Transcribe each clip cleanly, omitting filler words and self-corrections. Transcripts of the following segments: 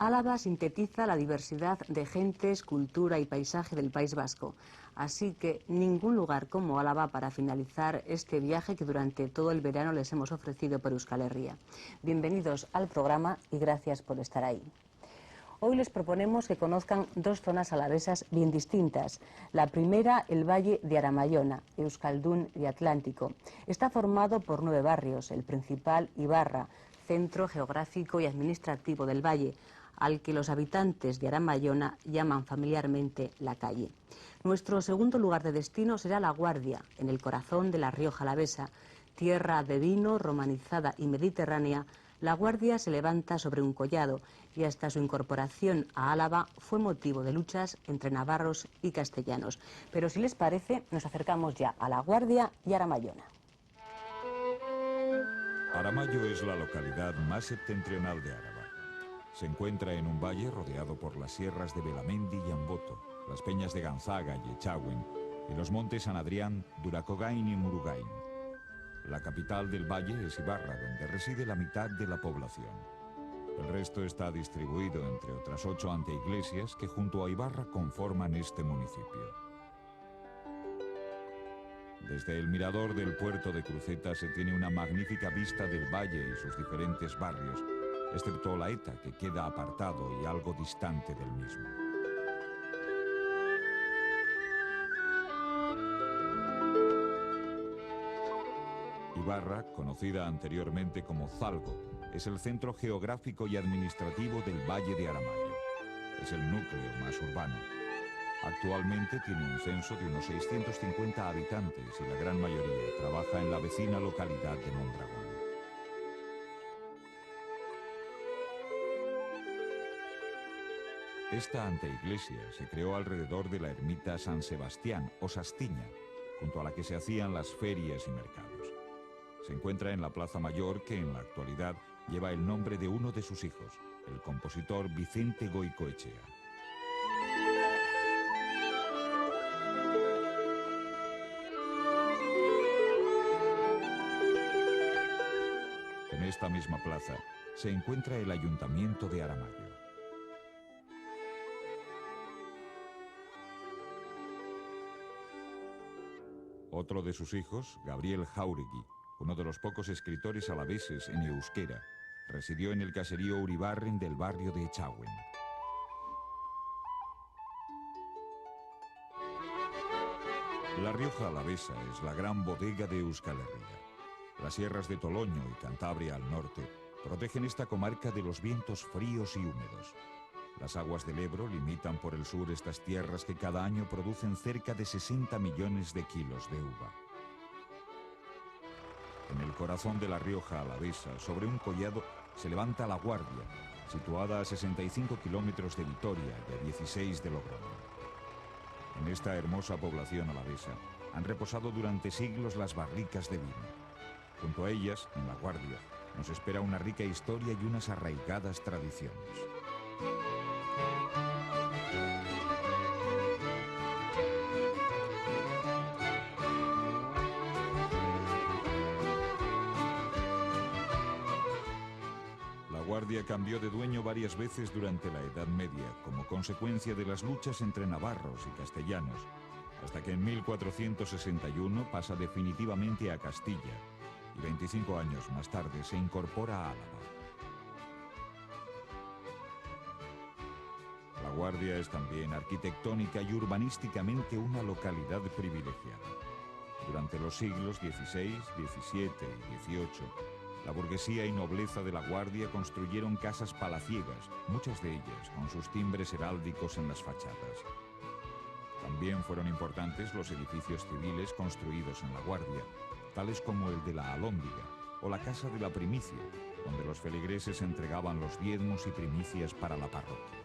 Álava sintetiza la diversidad de gentes, cultura y paisaje del País Vasco. Así que ningún lugar como Álava para finalizar este viaje que durante todo el verano les hemos ofrecido por Euskal Herria. Bienvenidos al programa y gracias por estar ahí. Hoy les proponemos que conozcan dos zonas alavesas bien distintas. La primera, el Valle de Aramayona, Euskaldun y Atlántico. Está formado por 9 barrios, el principal Ibarra, centro geográfico y administrativo del valle, al que los habitantes de Aramayona llaman familiarmente La Calle. Nuestro segundo lugar de destino será La Guardia, en el corazón de la Rioja Alavesa, tierra de vino, romanizada y mediterránea. La Guardia se levanta sobre un collado y hasta su incorporación a Álava fue motivo de luchas entre navarros y castellanos. Pero si les parece, nos acercamos ya a La Guardia y Aramayona. Aramayo es la localidad más septentrional de Álava. Se encuentra en un valle rodeado por las sierras de Belamendi y Amboto, las peñas de Ganzaga y Echagüen, y los montes San Adrián, Duracogain y Murugain. La capital del valle es Ibarra, donde reside la mitad de la población. El resto está distribuido entre otras 8 anteiglesias que junto a Ibarra conforman este municipio. Desde el mirador del puerto de Cruceta se tiene una magnífica vista del valle y sus diferentes barrios, excepto la Eta, que queda apartado y algo distante del mismo. Ibarra, conocida anteriormente como Zalgo, es el centro geográfico y administrativo del Valle de Aramayo. Es el núcleo más urbano. Actualmente tiene un censo de unos 650 habitantes y la gran mayoría trabaja en la vecina localidad de Mondragón. Esta anteiglesia se creó alrededor de la ermita San Sebastián o Sastiña, junto a la que se hacían las ferias y mercados. Se encuentra en la Plaza Mayor, que en la actualidad lleva el nombre de uno de sus hijos, el compositor Vicente Goicoechea. En esta misma plaza se encuentra el Ayuntamiento de Aramayo. Otro de sus hijos, Gabriel Jáuregui, uno de los pocos escritores alaveses en euskera, residió en el caserío Uribarren del barrio de Echagüen. La Rioja Alavesa es la gran bodega de Euskal Herria. Las sierras de Toloño y Cantabria al norte protegen esta comarca de los vientos fríos y húmedos. Las aguas del Ebro limitan por el sur estas tierras que cada año producen cerca de 60 millones de kilos de uva. En el corazón de la Rioja Alavesa, sobre un collado, se levanta La Guardia, situada a 65 kilómetros de Vitoria y a 16 de Logroño. En esta hermosa población alavesa han reposado durante siglos las barricas de vino. Junto a ellas, en La Guardia, nos espera una rica historia y unas arraigadas tradiciones. La Guardia cambió de dueño varias veces durante la Edad Media, como consecuencia de las luchas entre navarros y castellanos, hasta que en 1461 pasa definitivamente a Castilla y 25 años más tarde se incorpora a Álava. La Guardia es también arquitectónica y urbanísticamente una localidad privilegiada. Durante los siglos XVI, XVII y XVIII, la burguesía y nobleza de La Guardia construyeron casas palaciegas, muchas de ellas con sus timbres heráldicos en las fachadas. También fueron importantes los edificios civiles construidos en La Guardia, tales como el de la Alhóndiga o la Casa de la Primicia, donde los feligreses entregaban los diezmos y primicias para la parroquia.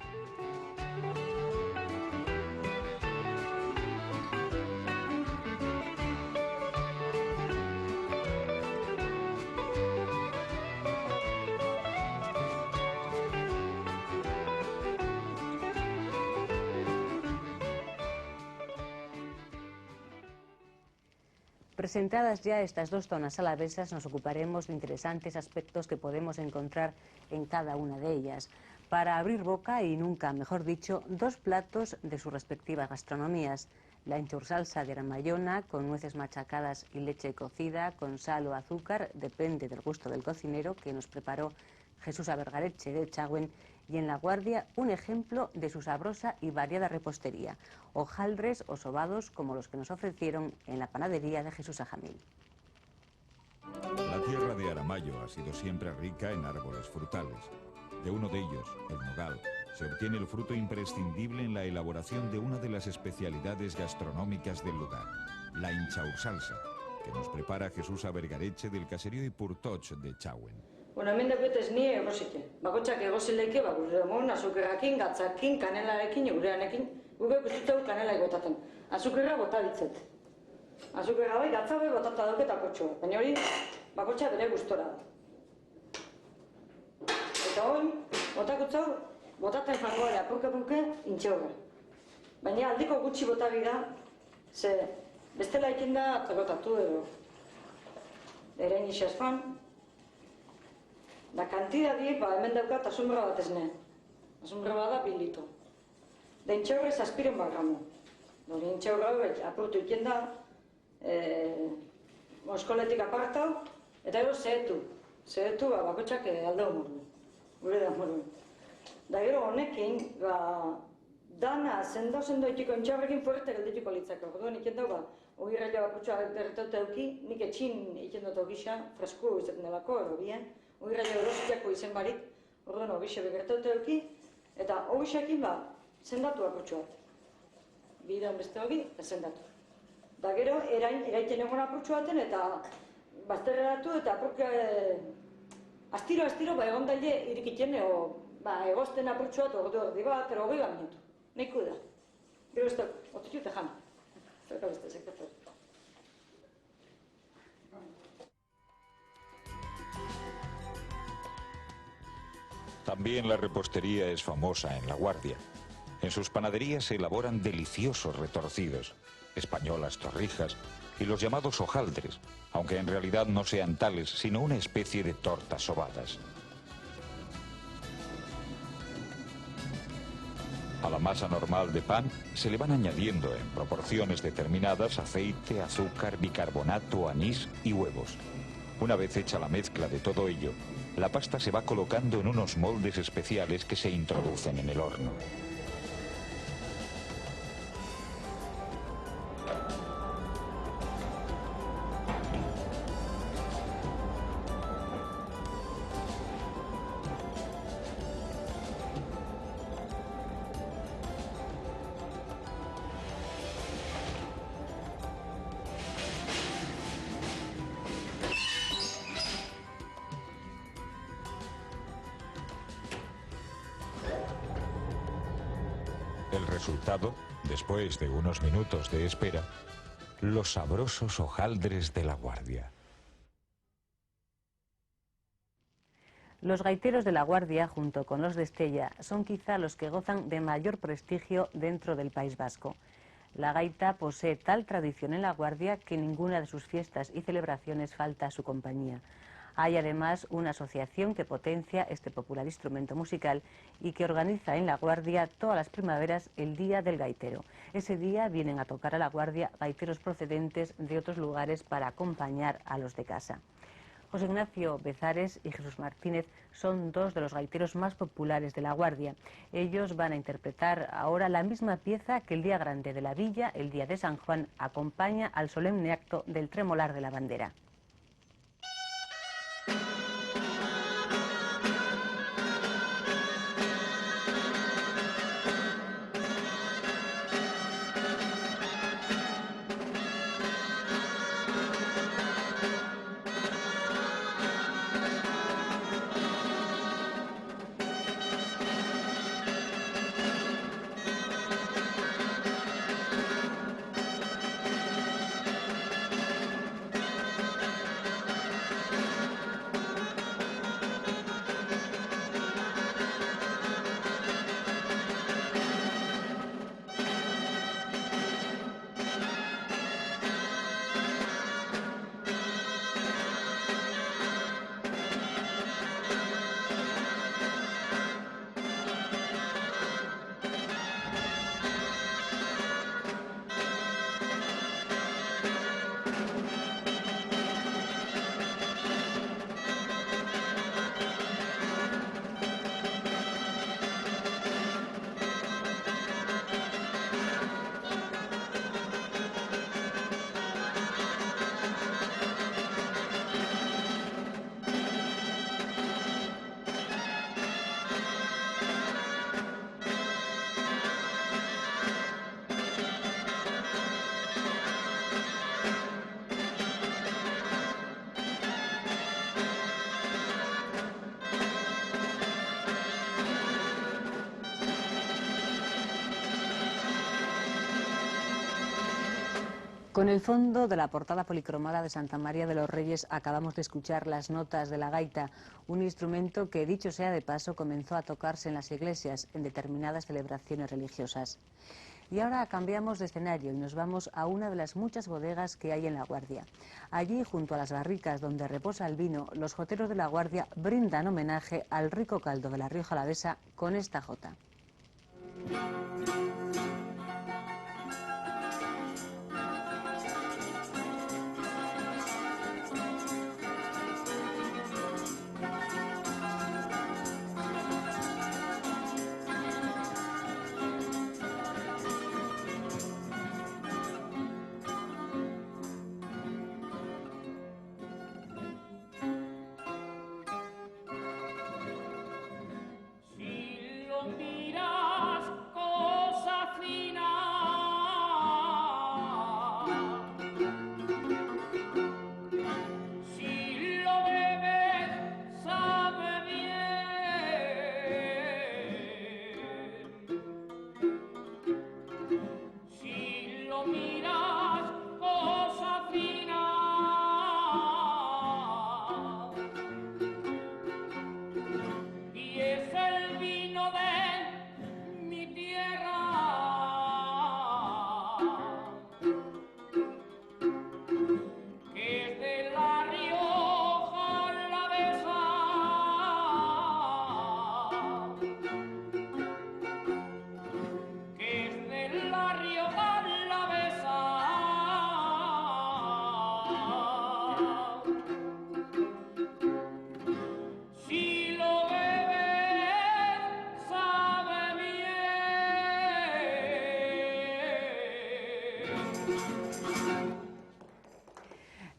Presentadas ya estas dos zonas alavesas, nos ocuparemos de interesantes aspectos que podemos encontrar en cada una de ellas. para abrir boca y nunca, mejor dicho, dos platos de sus respectivas gastronomías. La enchaursalsa de Aramayona, con nueces machacadas y leche cocida, con sal o azúcar, depende del gusto del cocinero, que nos preparó Jesús Abergareche de Chauen, y en La Guardia un ejemplo de su sabrosa y variada repostería, hojaldres o sobados como los que nos ofrecieron en la panadería de Jesús Ajamil. La tierra de Aramayo ha sido siempre rica en árboles frutales. De uno de ellos, el nogal, se obtiene el fruto imprescindible en la elaboración de una de las especialidades gastronómicas del lugar, la enchaursalsa, que nos prepara Jesús Abergareche del caserío Ipurtoch de Chauen. Bueno, hemen dauketez ni egosite. Bakotxak egosileike, gure mon, azukerakin, gatzakin, kanelarekin, gureanekin, gure guztitau kanela egotaten. Azukerra bota ditzet. Azukerra bai, gatza bai botata dauketako txoa. Baina hori, bakotxak bere gustora. Eta hori, botakutzau, botaten jango ere, apurke-apurke, intxeurra. Baina aldiko gutxi botari da, ze bestela ikin da, tegotatu edo. Eren isazpan. Da kantidadi, hemen daukat asombra bat esne. Asombra bat da 2 litro. Da intxaurra zazpiren gramo. Dori intxaurra apurtu iken da, moskoletik apartau, eta gero zehetu. Zehetu, bakotxak aldau mordu. Gure da mordu. Da gero honekin, dana sendo itiko intxaurrekin fuerte geldituko litzako. Orduan iken dago, hori raila bakotxak berretaute euki, nik etxin iken dut ogisa, fresko izaten delako, edo bien. Hori raila erositiako izen barik, orduan hogixe begertaute euki, eta hogixekin zendatu apurtxo bat. Bidean beste hogi, zendatu. Da gero, eraiten egon apurtxo baten, eta bazterreratu, eta apurke astiro, egon daile irikiten, egozten apurtxo bat, ordu erdi bat, pero hogei bat minutu. Neiku da. Gero ez da, otitu eta jana. Zerka beste, sekretar. También la repostería es famosa en La Guardia. En sus panaderías se elaboran deliciosos retorcidos, españolas torrijas y los llamados hojaldres, aunque en realidad no sean tales, sino una especie de tortas sobadas. A la masa normal de pan se le van añadiendo en proporciones determinadas aceite, azúcar, bicarbonato, anís y huevos. Una vez hecha la mezcla de todo ello, la pasta se va colocando en unos moldes especiales que se introducen en el horno. El resultado, después de unos minutos de espera, los sabrosos hojaldres de La Guardia. Los gaiteros de La Guardia, junto con los de Estella, son quizá los que gozan de mayor prestigio dentro del País Vasco. La gaita posee tal tradición en La Guardia que ninguna de sus fiestas y celebraciones falta a su compañía. Hay además una asociación que potencia este popular instrumento musical y que organiza en La Guardia todas las primaveras el Día del Gaitero. Ese día vienen a tocar a La Guardia gaiteros procedentes de otros lugares para acompañar a los de casa. José Ignacio Bezares y Jesús Martínez son dos de los gaiteros más populares de La Guardia. Ellos van a interpretar ahora la misma pieza que el Día Grande de la Villa, el Día de San Juan, acompaña al solemne acto del tremolar de la bandera. Con el fondo de la portada policromada de Santa María de los Reyes acabamos de escuchar las notas de la gaita, un instrumento que, dicho sea de paso, comenzó a tocarse en las iglesias en determinadas celebraciones religiosas. Y ahora cambiamos de escenario y nos vamos a una de las muchas bodegas que hay en La Guardia. Allí, junto a las barricas donde reposa el vino, los joteros de La Guardia brindan homenaje al rico caldo de la Rioja Alavesa con esta jota.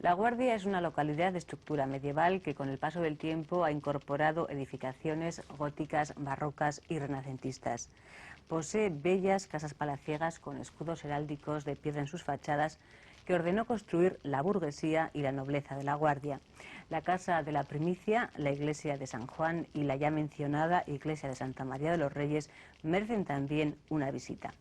La Guardia es una localidad de estructura medieval que con el paso del tiempo ha incorporado edificaciones góticas, barrocas y renacentistas. Posee bellas casas palaciegas con escudos heráldicos de piedra en sus fachadas que ordenó construir la burguesía y la nobleza de La Guardia. La Casa de la Primicia, la Iglesia de San Juan y la ya mencionada Iglesia de Santa María de los Reyes merecen también una visita.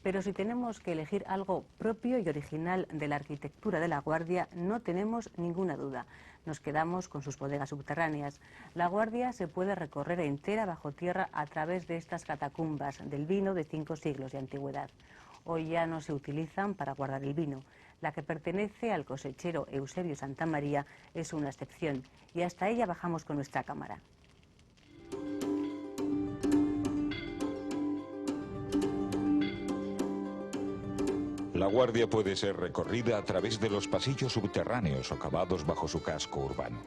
Pero si tenemos que elegir algo propio y original de la arquitectura de La Guardia, no tenemos ninguna duda. Nos quedamos con sus bodegas subterráneas. La Guardia se puede recorrer entera bajo tierra a través de estas catacumbas del vino de 5 siglos de antigüedad. Hoy ya no se utilizan para guardar el vino. La que pertenece al cosechero Eusebio Santamaría es una excepción y hasta ella bajamos con nuestra cámara. La Guardia puede ser recorrida a través de los pasillos subterráneos o cavados bajo su casco urbano.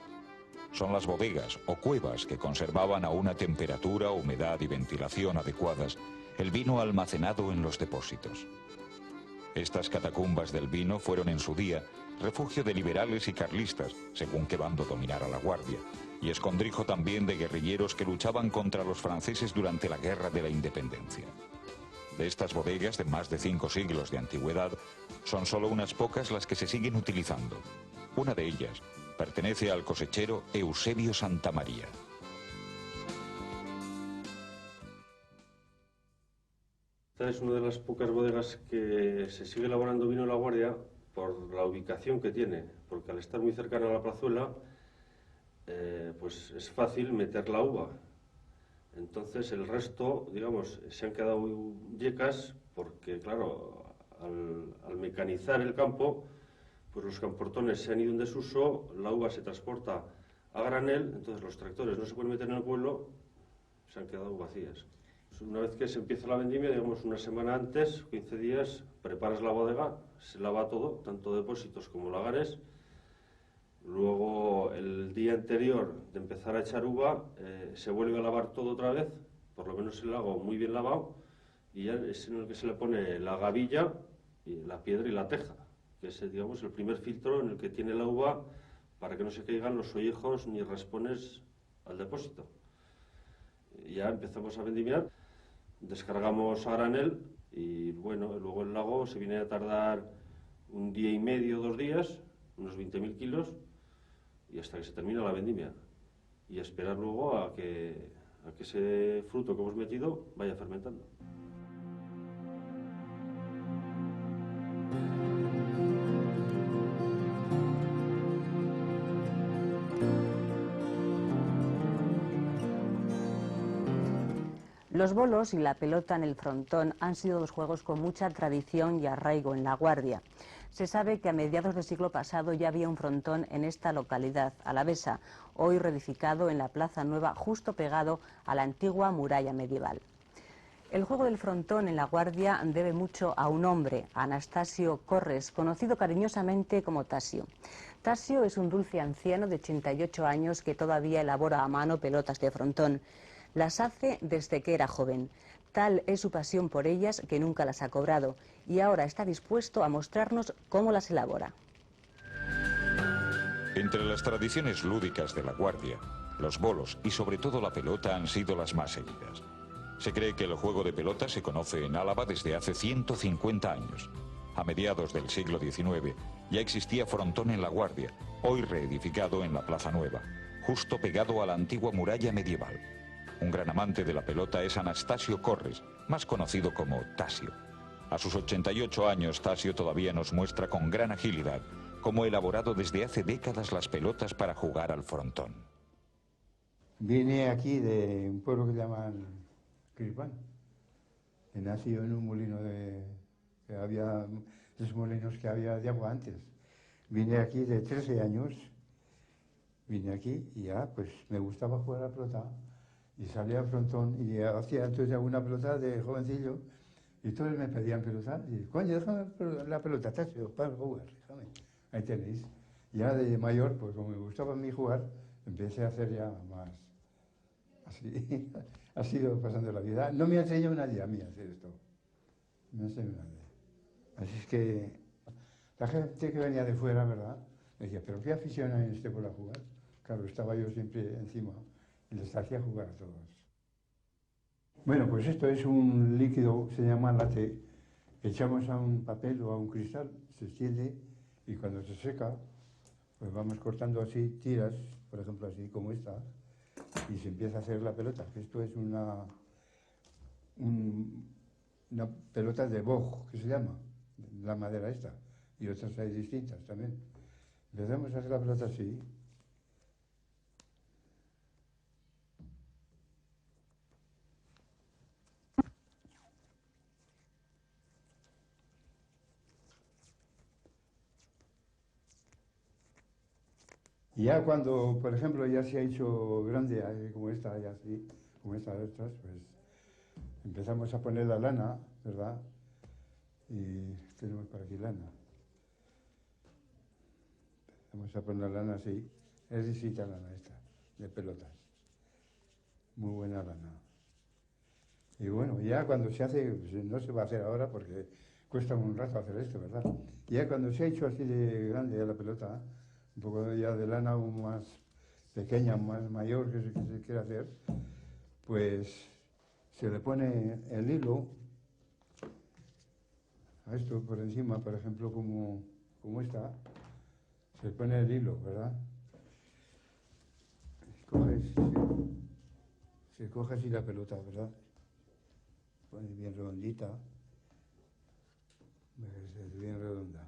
Son las bodegas o cuevas que conservaban a una temperatura, humedad y ventilación adecuadas el vino almacenado en los depósitos. Estas catacumbas del vino fueron en su día refugio de liberales y carlistas, según qué bando dominara La Guardia, y escondrijo también de guerrilleros que luchaban contra los franceses durante la Guerra de la Independencia. De estas bodegas de más de 5 siglos de antigüedad, son solo unas pocas las que se siguen utilizando. Una de ellas pertenece al cosechero Eusebio Santamaría. Esta es una de las pocas bodegas que se sigue elaborando vino en La Guardia por la ubicación que tiene, porque al estar muy cercana a la plazuela, pues es fácil meter la uva. Entonces el resto, digamos, se han quedado yecas porque, claro, al mecanizar el campo, pues los camportones se han ido en desuso, la uva se transporta a granel, entonces los tractores no se pueden meter en el pueblo, se han quedado vacías. Una vez que se empieza la vendimia, digamos una semana antes, 15 días, preparas la bodega, se lava todo, tanto depósitos como lagares. Luego, el día anterior de empezar a echar uva, se vuelve a lavar todo otra vez, por lo menos el lago muy bien lavado, y ya es en el que se le pone la gavilla, y la piedra y la teja, que es, digamos, el primer filtro en el que tiene la uva para que no se caigan los ollejos ni raspones al depósito. Y ya empezamos a vendimiar, descargamos a granel y bueno, luego el lago se viene a tardar 1 día y medio, 2 días, unos 20.000 kilos, y hasta que se termina la vendimia. Y a esperar luego a que ese fruto que hemos metido vaya fermentando. Los bolos y la pelota en el frontón han sido dos juegos con mucha tradición y arraigo en La Guardia. Se sabe que a mediados del siglo pasado ya había un frontón en esta localidad alavesa, hoy reedificado en la Plaza Nueva, justo pegado a la antigua muralla medieval. El juego del frontón en La Guardia debe mucho a un hombre, Anastasio Corres, conocido cariñosamente como Tasio. Tasio es un dulce anciano de 88 años que todavía elabora a mano pelotas de frontón. Las hace desde que era joven. Tal es su pasión por ellas que nunca las ha cobrado y ahora está dispuesto a mostrarnos cómo las elabora. Entre las tradiciones lúdicas de La Guardia, los bolos y sobre todo la pelota han sido las más seguidas. Se cree que el juego de pelota se conoce en Álava desde hace 150 años. A mediados del siglo XIX ya existía frontón en La Guardia, hoy reedificado en la Plaza Nueva, justo pegado a la antigua muralla medieval. Un gran amante de la pelota es Anastasio Corres, más conocido como Tasio. A sus 88 años, Tasio todavía nos muestra con gran agilidad cómo ha elaborado desde hace décadas las pelotas para jugar al frontón. Vine aquí de un pueblo que llaman Cripán. He nacido en un molino que había, los molinos que había de agua antes. Vine aquí de 13 años, vine aquí y ya, pues me gustaba jugar a la pelota. Y salía al frontón y hacía entonces alguna pelota de jovencillo y todos me pedían pelota. Y coño, déjame la pelota, Tasio, para jugar, déjame. Ahí tenéis. Ya de mayor, pues como me gustaba a mí jugar, empecé a hacer ya más. Así ha sido pasando la vida. No me ha enseñado nadie a mí a hacer esto. No me ha enseñado nadie. Así es que la gente que venía de fuera, ¿verdad? Me decía, ¿pero qué afición hay en este pueblo a jugar? Claro, estaba yo siempre encima. Y les hacía jugar a todos. Bueno, pues esto es un líquido, se llama latte, que echamos a un papel o a un cristal, se extiende y cuando se seca, pues vamos cortando así tiras, por ejemplo así como esta, y se empieza a hacer la pelota. Esto es una pelota de boj, que se llama, la madera esta, y otras hay distintas también. Empezamos a hacer la pelota así. Y ya cuando, por ejemplo, ya se ha hecho grande, como esta, y así, como estas, pues empezamos a poner la lana, ¿verdad? Y tenemos por aquí lana. Empezamos a poner la lana así, es distinta lana esta, de pelotas. Muy buena lana. Y bueno, ya cuando se hace, pues no se va a hacer ahora porque cuesta un rato hacer esto, ¿verdad? Y ya cuando se ha hecho así de grande ya la pelota, un poco ya de lana aún más pequeña, más mayor que se quiere hacer, pues se le pone el hilo a esto por encima, por ejemplo, como esta, se le pone el hilo, ¿verdad? Se coge así la pelota, ¿verdad? Se pone bien redondita, bien redonda.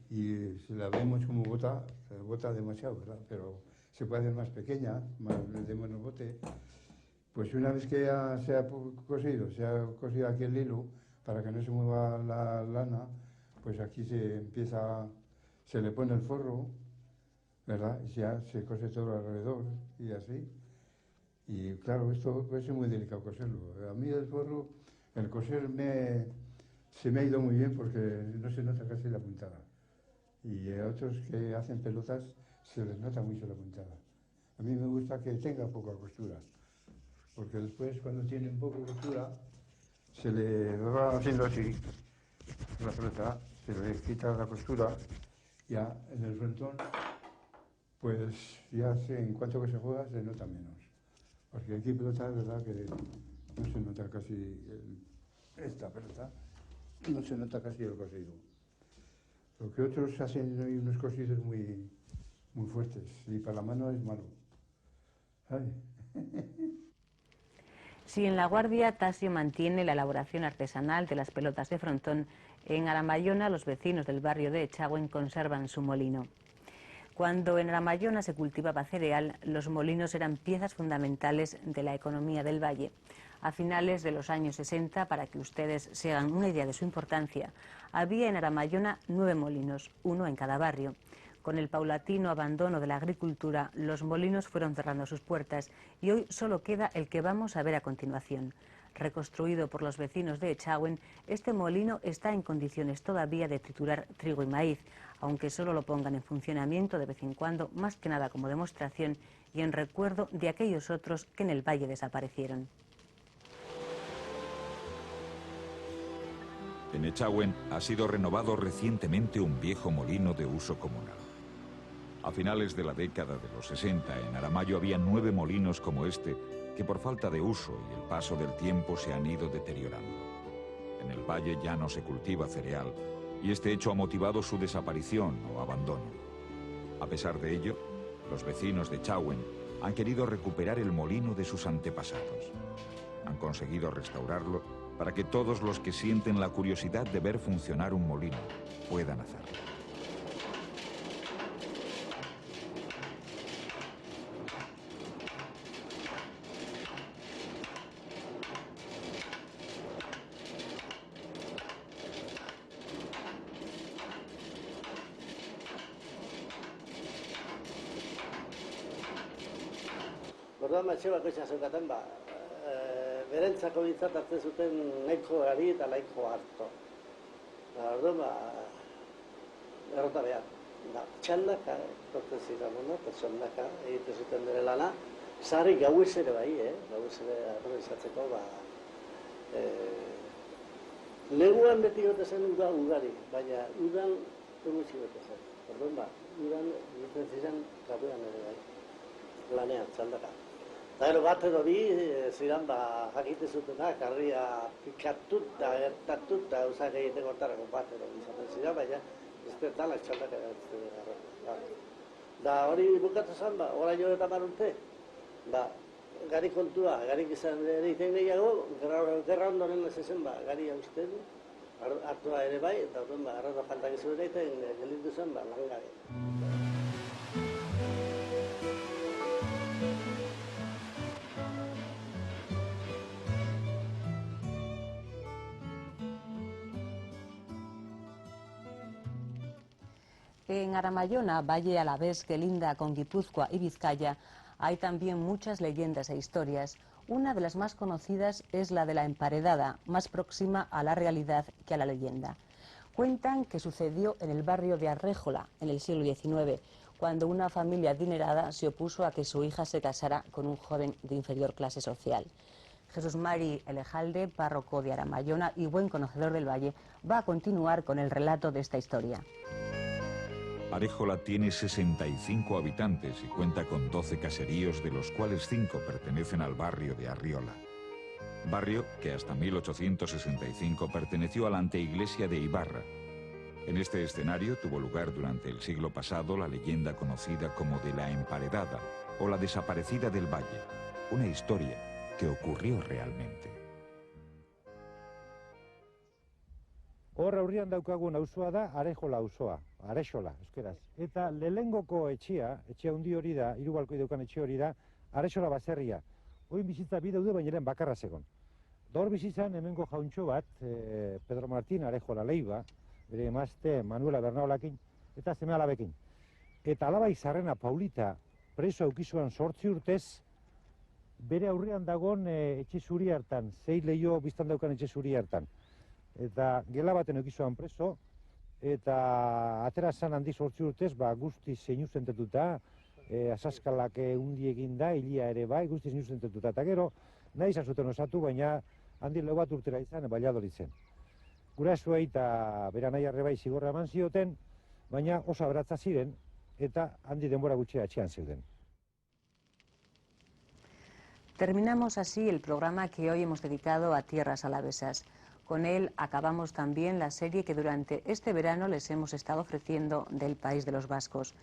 Y si la vemos como bota, se bota demasiado, ¿verdad? Pero se puede hacer más pequeña, de menos bote. Pues una vez que ya se ha cosido aquí el hilo, para que no se mueva la lana, pues aquí se le pone el forro, ¿verdad? Y ya se cose todo alrededor y así. Y claro, esto puede ser muy delicado coserlo. A mí el forro, el coser se me ha ido muy bien porque no se nota casi la puntada. Y a otros que hacen pelotas se les nota mucho la puntada. A mí me gusta que tenga poca costura, porque después cuando tiene un poco de costura se le va haciendo así la pelota, se le quita la costura, ya en el frontón, pues ya en cuanto que se juega se nota menos. Porque aquí pelota es verdad que no se nota casi esta pelota, no se nota casi el cosido. Lo que otros hacen hay unos cosidos muy, muy fuertes y para la mano es malo. ¿Sabes? Si en La Guardia Tasio mantiene la elaboración artesanal de las pelotas de frontón, en Arambayona los vecinos del barrio de Echagüen conservan su molino. Cuando en Aramayona se cultivaba cereal, los molinos eran piezas fundamentales de la economía del valle. A finales de los años 60, para que ustedes se hagan una idea de su importancia, había en Aramayona 9 molinos, uno en cada barrio. Con el paulatino abandono de la agricultura, los molinos fueron cerrando sus puertas y hoy solo queda el que vamos a ver a continuación. Reconstruido por los vecinos de Echagüen, este molino está en condiciones todavía de triturar trigo y maíz, aunque solo lo pongan en funcionamiento de vez en cuando, más que nada como demostración y en recuerdo de aquellos otros que en el valle desaparecieron. En Echagüen ha sido renovado recientemente un viejo molino de uso comunal. A finales de la década de los 60, en Aramayo había 9 molinos como este, que por falta de uso y el paso del tiempo se han ido deteriorando. En el valle ya no se cultiva cereal, y este hecho ha motivado su desaparición o abandono. A pesar de ello, los vecinos de Echagüen han querido recuperar el molino de sus antepasados. Han conseguido restaurarlo para que todos los que sienten la curiosidad de ver funcionar un molino puedan hacerlo. Orduan etxe bakoitza zeukaten, berentzako bintzat hartzen zuten nahiko gari eta nahiko harto. Orduan, errota behar. Txandaka, torten ziren, eta txandaka egiten zuten bere lana. Zahari gauez ere bai, gauez ere aprobetxatzeko, neguan beti gote zen uda ugari, baina udan gutxi gote zen. Orduan, udan egiten ziren gauean ere bai, lanean, txandaka. Eta gero bat edo bi, ziren jakite zutenak, harria pikatuta, gertatuta, usak egiteko hortarako bat edo izaten ziren, baina ez bertanak txandaka egatzen dira. Da hori bukatu zen, orain jo eta marunte, gari kontua, garik izan egiten gehiago, gerra ondoren ez ezen, gari hausten, hartua ere bai, eta horren arrata faltak izan egiten, gelindu zen, langare. En Aramayona, valle a la vez que linda con Guipúzcoa y Vizcaya, hay también muchas leyendas e historias. Una de las más conocidas es la de la emparedada, más próxima a la realidad que a la leyenda. Cuentan que sucedió en el barrio de Arréjola, en el siglo XIX, cuando una familia adinerada se opuso a que su hija se casara con un joven de inferior clase social. Jesús Mari Elejalde, párroco de Aramayona y buen conocedor del valle, va a continuar con el relato de esta historia. Arréjola tiene 65 habitantes y cuenta con 12 caseríos, de los cuales 5 pertenecen al barrio de Arriola. Barrio que hasta 1865 perteneció a la anteiglesia de Ibarra. En este escenario tuvo lugar durante el siglo pasado la leyenda conocida como de la emparedada o la desaparecida del valle, una historia que ocurrió realmente. Hor aurrian daukagun auzoa da Arréjola auzoa, Arréxola, euskeraz. Eta lehengoko etxea handi hori da, 3 balkoi daukan etxe hori da, Arréxola baserria. Oin bizitza bi daude, baina eren bakarra zegon. Hor bizitzan hemengo jauntxo bat, Pedro Martín Arréjola Leiva, bere emazte Manuela Bernaolakin, eta seme alabekin. Eta alaba izarrena Paulita preso aukizuan 8 urtez, bere aurrean dagon etxe zuri hartan, 6 leio biztan daukan etxe zuri hartan. Eta gela baten eukizuan preso, eta atera zan handi 8 urtez, guztiz zeinu zentetuta, asaskalak undi eginda, hilia ere bai, guztiz zeinu zentetuta. Eta gero, nahi izan zuten osatu, baina handi lau bat urtera izan, Valladolid zen. Gurasoei eta bera nahi arre bai zigorra eman zioten, baina oso aberatza ziren, eta handi denbora gutxea etxean zeuden. Terminamos así el programa que hoy hemos dedicado a tierras alavesas. Con él acabamos también la serie que durante este verano les hemos estado ofreciendo del País de los Vascos.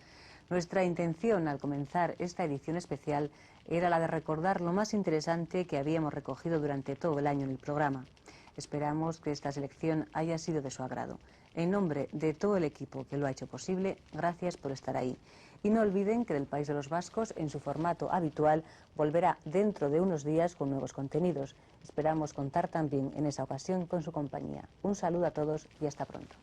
Nuestra intención al comenzar esta edición especial era la de recordar lo más interesante que habíamos recogido durante todo el año en el programa. Esperamos que esta selección haya sido de su agrado. En nombre de todo el equipo que lo ha hecho posible, gracias por estar ahí. Y no olviden que Del País de los Vascos, en su formato habitual, volverá dentro de unos días con nuevos contenidos. Esperamos contar también en esa ocasión con su compañía. Un saludo a todos y hasta pronto.